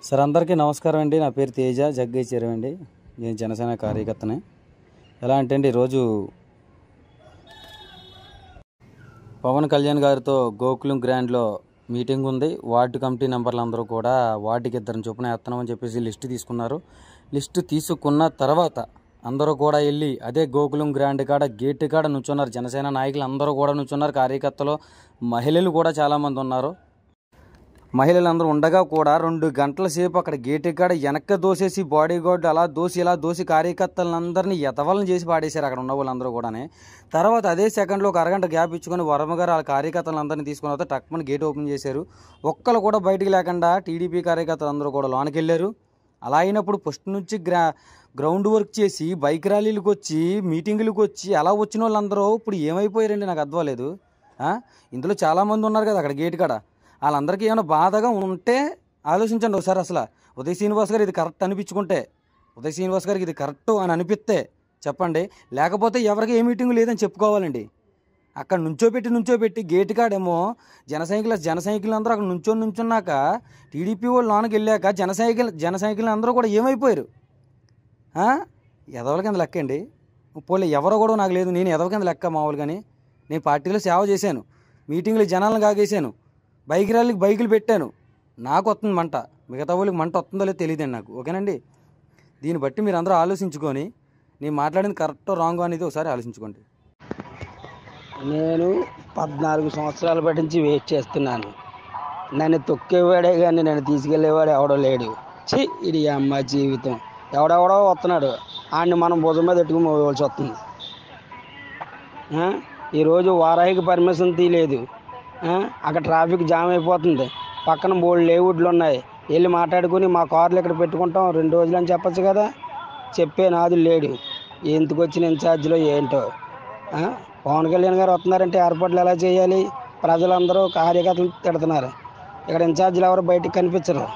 Sir అందరికీ నమస్కారం అండి. నా పేరు తేజ జగ్గయ్య చెరువు అండి. నేను జనసేన కార్యకర్తనే. ఎలా అంటే అండి, ఈరోజు పవన్ కళ్యాణ్ గారితో గోకులం గ్రాండ్లో మీటింగ్ ఉంది. వార్డు కమిటీ మెంబర్లు అందరూ కూడా వార్డుకి ఇద్దరిని చొప్పున వేస్తున్నామని చెప్పేసి లిస్టు తీసుకున్నారు. లిస్టు తీసుకున్న తర్వాత అందరూ కూడా వెళ్ళి అదే గోకులం గ్రాండ్ కాడ గేటు కాడ నుంచున్నారు. జనసేన నాయకులు అందరూ కూడా నుంచున్నారు. కార్యకర్తలు, మహిళలు కూడా చాలామంది ఉన్నారు. మహిళలందరూ ఉండగా కూడా 2 గంటల సేపు అక్కడ గేటు కాడ వెనక్కి దోసేసి బాడీ గార్డు అలా దోసి ఇలా దోసి కార్యకర్తలందరినీ ఎతవలను చేసి పాడేశారు అక్కడ ఉన్న వాళ్ళందరూ కూడా. తర్వాత అదే సెకండ్లో ఒక అరగంట గ్యాప్ ఇచ్చుకొని వర్మ గారు ఆ కార్యకర్తలందరినీ తీసుకున్న తర్వాత టక్మని గేట్ ఓపెన్ చేశారు. ఒక్కరు కూడా బయటికి లేకుండా టీడీపీ కార్యకర్తలు అందరూ కూడా లోనికి వెళ్ళారు. అలా అయినప్పుడు ఫస్ట్ నుంచి గ్రౌండ్ వర్క్ చేసి బైక్ ర్యాలీలకు వచ్చి మీటింగులకు వచ్చి అలా వచ్చిన వాళ్ళందరూ ఇప్పుడు ఏమైపోయారండి నాకు అర్థం లేదు. ఇందులో చాలామంది ఉన్నారు కదా అక్కడ గేటు కాడ. వాళ్ళందరికీ ఏమైనా బాధగా ఉంటే ఆలోచించండి ఒకసారి. అసలు ఉదయ్ శ్రీనివాస్ గారు ఇది కరెక్ట్ అనిపించుకుంటే, ఉదయ్ శ్రీనివాస్ గారికి ఇది కరెక్ట్ అని అనిపిస్తే చెప్పండి. లేకపోతే ఎవరికి ఏ మీటింగ్ లేదని చెప్పుకోవాలండి. అక్కడ నుంచోబెట్టి గేటు కాడేమో జన సైకిల్ అందరూ అక్కడ నుంచున్నాక టీడీపీ వాళ్ళు లోనకి వెళ్ళాక జన సైకిల్ అందరూ కూడా ఏమైపోయారు. ఎదవల కింద లెక్క అండి. పోలే ఎవరో కూడా నాకు లేదు, నేను ఎదవ కింద లెక్క మామూలుగాని. నేను పార్టీలో సేవ చేశాను, మీటింగ్లు జనాలను కాగేశాను, బైక్ ర్యాలీకి బైకులు పెట్టాను. నాకు వస్తుంది మంట, మిగతా వాళ్ళకి మంట వస్తుందో లేదో తెలియదండి నాకు. ఓకేనండి. దీన్ని బట్టి మీరు అందరూ ఆలోచించుకొని నేను మాట్లాడింది కరెక్టో రాంగో అనేది ఒకసారి ఆలోచించుకోండి. నేను 14 సంవత్సరాల బట్టి నుంచి వెయిట్ చేస్తున్నాను. నన్ను తొక్కేవాడే కానీ నన్ను తీసుకెళ్లేవాడు ఎవడో లేడు. ఇది అమ్మ జీవితం. ఎవడెవడో వస్తున్నాడు, ఆడిని మనం భుజం మీద ఎట్టుకుని మోయవలసి వస్తుంది. ఈరోజు వారాహికి పర్మిషన్ తీయలేదు. అక్కడ ట్రాఫిక్ జామ్ అయిపోతుంది. పక్కన బోల్డ్ లేవుడ్లు ఉన్నాయి, వెళ్ళి మాట్లాడుకుని మా కార్లు ఇక్కడ పెట్టుకుంటాం 2 రోజులు అని చెప్పచ్చు కదా. చెప్పే నాదు లేడు. ఎందుకు వచ్చిన ఇన్ఛార్జ్లో ఏంటో. పవన్ కళ్యాణ్ గారు వస్తున్నారంటే ఏర్పాట్లు ఎలా చేయాలి? ప్రజలందరూ కార్యకర్తలు తిడుతున్నారు. ఇక్కడ ఇన్ఛార్జీలు ఎవరు బయటికి కనిపించరు.